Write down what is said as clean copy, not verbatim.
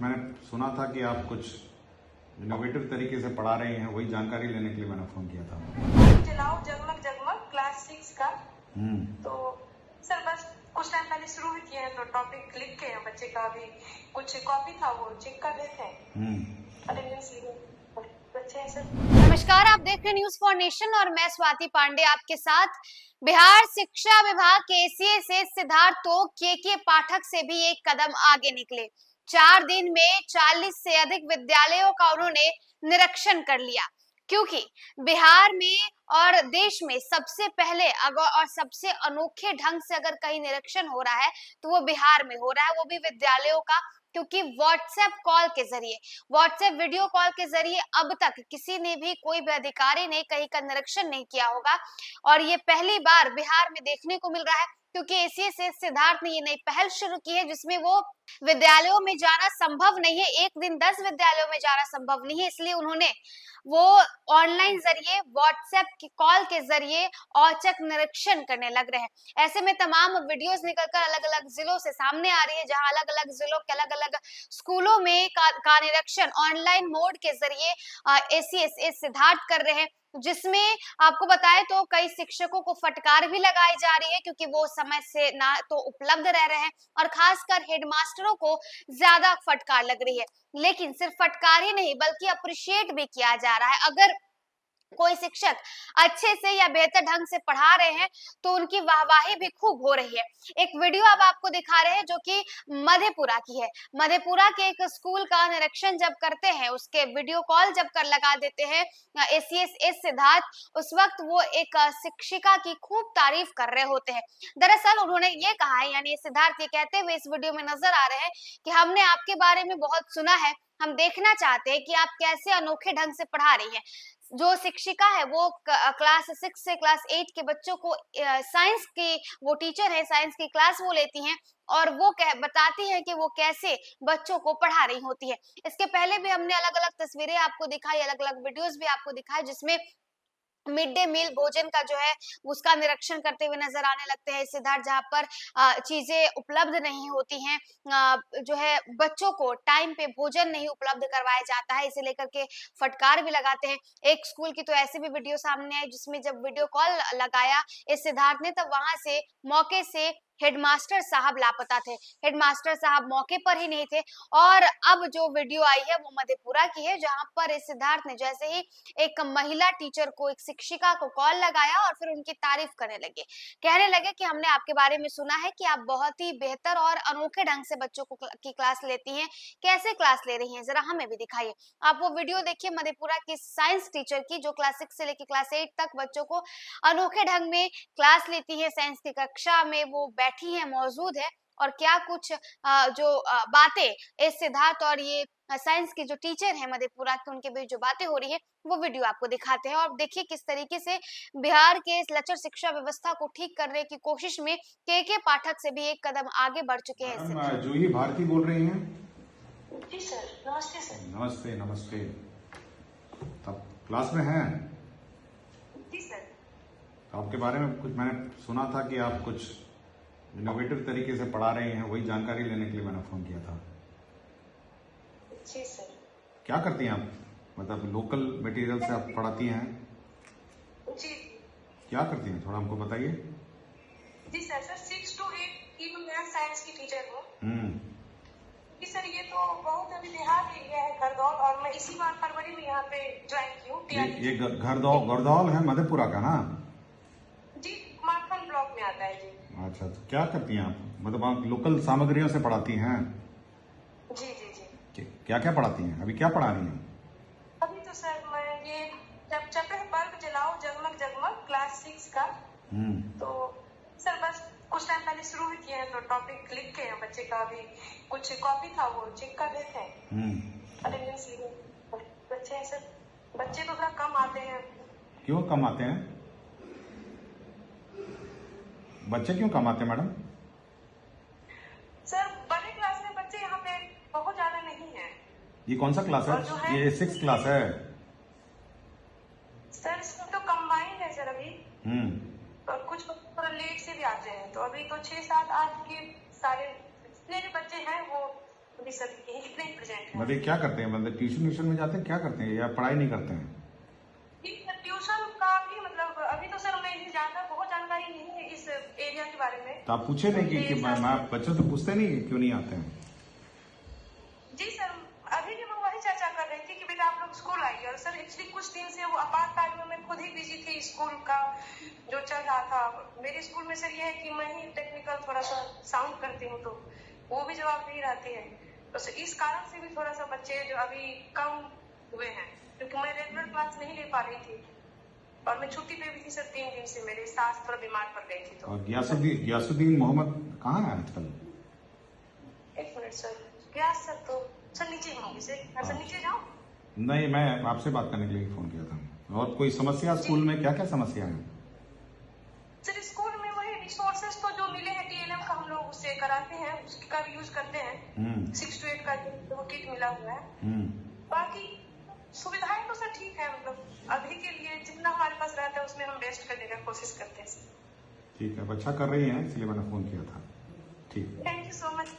मैंने सुना था कि आप कुछ इनोवेटिव तरीके से पढ़ा रहे हैं, वही जानकारी लेने के लिए मैंने फोन किया था। जलाओ जगमग जगमग क्लास 6 का। तो सर बस कुछ टाइम पहले शुरू ही किए हैं, तो टॉपिक लिख के बच्चे का अभी कुछ कॉपी था वो चेक कर रहे थे। अटेंडेंस बच्चे हैं सर। नमस्कार, आप देख रहे हैं न्यूज फॉर नेशन और मैं स्वाति पांडे आपके साथ। बिहार शिक्षा विभाग केसीए से सिद्धार्थ तोक के पाठक से भी एक कदम आगे निकले। 4 दिन में 40 से अधिक विद्यालयों का उन्होंने निरीक्षण कर लिया, क्योंकि बिहार में और देश में सबसे पहले और सबसे अनोखे ढंग से अगर कहीं निरीक्षण हो रहा है तो वो बिहार में हो रहा है, वो भी विद्यालयों का। क्योंकि व्हाट्सएप कॉल के जरिए, व्हाट्सएप वीडियो कॉल के जरिए अब तक किसी ने भी, कोई भी अधिकारी ने कहीं का निरीक्षण नहीं किया होगा और ये पहली बार बिहार में देखने को मिल रहा है। क्योंकि इसी से सिद्धार्थ ने ये नई पहल शुरू की है जिसमें वो विद्यालयों में जाना संभव नहीं है, एक दिन 10 विद्यालयों में जाना संभव नहीं है, इसलिए उन्होंने वो ऑनलाइन जरिए, व्हाट्सएप की कॉल के जरिए औचक निरीक्षण करने लग रहे हैं। ऐसे में तमाम वीडियोस निकलकर अलग अलग जिलों से सामने आ रही है, जहां अलग अलग जिलों के अलग अलग स्कूलों में का निरीक्षण ऑनलाइन मोड के जरिए एसीएस सिद्धार्थ कर रहे हैं, जिसमें आपको बताएं तो कई शिक्षकों को फटकार भी लगाई जा रही है, क्योंकि वो समय से ना तो उपलब्ध रह रहे हैं और खासकर हेडमास्टरों को ज्यादा फटकार लग रही है। लेकिन सिर्फ फटकार ही नहीं बल्कि अप्रिशिएट भी किया जा रहा है। अगर कोई शिक्षक अच्छे से या बेहतर ढंग से पढ़ा रहे हैं तो उनकी वाहवाही भी खूब हो रही है। एक वीडियो अब आपको दिखा रहे हैं जो कि मधेपुरा की है। मधेपुरा के एक स्कूल का निरीक्षण जब करते हैं, उसके वीडियो कॉल जब कर लगा देते हैं एसीएस सिद्धार्थ, उस वक्त वो एक शिक्षिका की खूब तारीफ कर रहे होते हैं। दरअसल उन्होंने ये कहा है, यानी सिद्धार्थ ये कहते हुए इस वीडियो में नजर आ रहे हैं कि हमने आपके बारे में बहुत सुना है, हम देखना चाहते हैं कि आप कैसे अनोखे ढंग से पढ़ा रही हैं। जो शिक्षिका है वो क्लास 6 से क्लास 8 के बच्चों को साइंस की वो टीचर है, साइंस की क्लास वो लेती हैं और वो बताती हैं कि वो कैसे बच्चों को पढ़ा रही होती है। इसके पहले भी हमने अलग अलग तस्वीरें आपको दिखाई, अलग अलग वीडियोस भी आपको दिखाए, जिसमें मिड डे मील भोजन का जो है उसका निरीक्षण करते हुए नजर आने लगते हैं सिद्धार्थ, जहां पर चीजें उपलब्ध नहीं होती हैं, जो है बच्चों को टाइम पे भोजन नहीं उपलब्ध करवाया जाता है, इसे लेकर के फटकार भी लगाते हैं। एक स्कूल की तो ऐसी भी वीडियो सामने आई जिसमें जब वीडियो कॉल लगाया इस सिद्धार्थ ने, तब वहां से मौके से हेडमास्टर साहब लापता थे, हेडमास्टर साहब मौके पर ही नहीं थे। और अब जो वीडियो आई है वो मधेपुरा की है, जहां पर इस सिद्धार्थ ने जैसे ही एक महिला टीचर को, एक शिक्षिका को कॉल लगाया और फिर उनकी तारीफ करने लगे, कहने लगे कि हमने आपके बारे में सुना है कि आप बहुत ही बेहतर और अनोखे ढंग से बच्चों को की क्लास लेती हैं, कैसे क्लास ले रही हैं जरा हमें भी दिखाइए। आप वो वीडियो देखिए मधेपुरा की साइंस टीचर की, जो क्लास 6 से लेकर क्लास 8 तक बच्चों को अनोखे ढंग में क्लास लेती है, साइंस की कक्षा में वो बैठी है, मौजूद है, और क्या कुछ बातें इस सिद्धार्थ और ये साइंस की जो टीचर है मधेपुरा की, उनके बीच जो बातें हो रही है वो वीडियो आपको दिखाते हैं। और देखिए किस तरीके से बिहार के इस लचर शिक्षा व्यवस्था को ठीक करने की कोशिश में के पाठक से भी एक कदम आगे बढ़ चुके हैं। जूही भारती बोल रही हैं? जी सर, नमस्ते सर। नमस्ते नमस्ते। तब क्लास में हैं? जी सर। आपके बारे में कुछ मैंने सुना था कि आप कुछ इनोवेटिव तरीके से पढ़ा रहे हैं, वही जानकारी लेने के लिए मैंने फोन किया था। जी सर। क्या करती हैं आप? मतलब लोकल मटेरियल से आप पढ़ाती हैं? जी। क्या करती हैं, थोड़ा हमको बताइए। जी सर, 6 to 8 की मैं साइंस की टीचर हूँ। जी सर, ये तो बहुत अभी देहात एरिया है घरदौल, और मैं इसी बार फरवरी में यहाँ पे ज्वाइन की हूँ। ये घरदौल है मधेपुरा का ना? जी, माखन ब्लॉक में आता है जी। अच्छा, तो क्या करती हैं आप? मतलब आप लोकल सामग्रियों से पढ़ाती हैं? जी जी जी। क्या क्या पढ़ाती हैं? अभी क्या पढ़ा रही हैं? अभी तो सर मैं ये चपे बल्ब जलाओ जगमग जगमग क्लास 6 का। तो सर बस कुछ टाइम पहले शुरू ही किए हैं, तो टॉपिक लिख के बच्चे का अभी कुछ कॉपी था वो चेक कर रहे थे। अटेंडेंस बच्चे हैं सर, बच्चे तो थोड़ा कम आते हैं। क्यों कम आते हैं? बच्चे क्यों कम आते हैं मैडम? सर बड़े क्लास में बच्चे यहाँ पे बहुत ज्यादा नहीं है। ये कौन सा क्लास है? ये 6 क्लास है सर, इसमें तो कंबाइंड है सर अभी। और कुछ थोड़ा लेट से भी आते हैं, तो अभी तो 6, 7, 8 के सारे जितने भी बच्चे हैं वो अभी सब इतने ही प्रेजेंट हैं। मतलब क्या करते हैं, मतलब ट्यूशन में जाते हैं, क्या करते हैं या पढ़ाई नहीं करते हैं? ट्यूशन का भी मतलब अभी तो सर मैं बहुत जानकारी नहीं है इस एरिया के बारे में। तो आप पूछे नहीं कि मैं बच्चों तो पूछते नहीं क्यों नहीं आते हैं? जी सर, अभी भी मैं वही चर्चा कर रही थी कि बेटा आप लोग स्कूल आइए। और सर एक्चुअली कुछ दिन से वो आपातकाल में मैं खुद ही बिजी थी, स्कूल का जो चल रहा था। मेरे स्कूल में सर ये है कि मैं ही टेक्निकल थोड़ा सा साउंड करती हूँ, तो वो भी जवाब नहीं रहती है। तो सर इस कारण से भी थोड़ा सा बच्चे जो अभी कम हुए हैं, क्योंकि मैं रेगुलर क्लास नहीं ले पा रही थी और मैं छुट्टी पे भी थी सर 3 दिन से। मेरी सास थोड़ा बीमार पड़ गई थी। तो और गियासुद्दीन मोहम्मद कहाँ है आजकल? एक मिनट सर, क्या सर? तो सर नीचे होंगे सर, नीचे जाओ। नहीं, मैं आपसे बात करने के लिए फोन किया था। और कोई समस्या स्कूल में, क्या क्या समस्या है? सर स्कूल में वही रिसोर्सेज तो जो मिले हैं TLM का हम लोग उससे कराते हैं, उसका भी यूज करते हैं। 6 to 8 का जो किट मिला हुआ है। बाकी सुविधाएं तो सर ठीक है, मतलब अभी के लिए जितना हमारे पास रहता है उसमें हम बेस्ट करने का कोशिश करते हैं। ठीक है, अच्छा कर रही हैं, इसलिए मैंने फोन किया था। ठीक है, थैंक यू सो मच।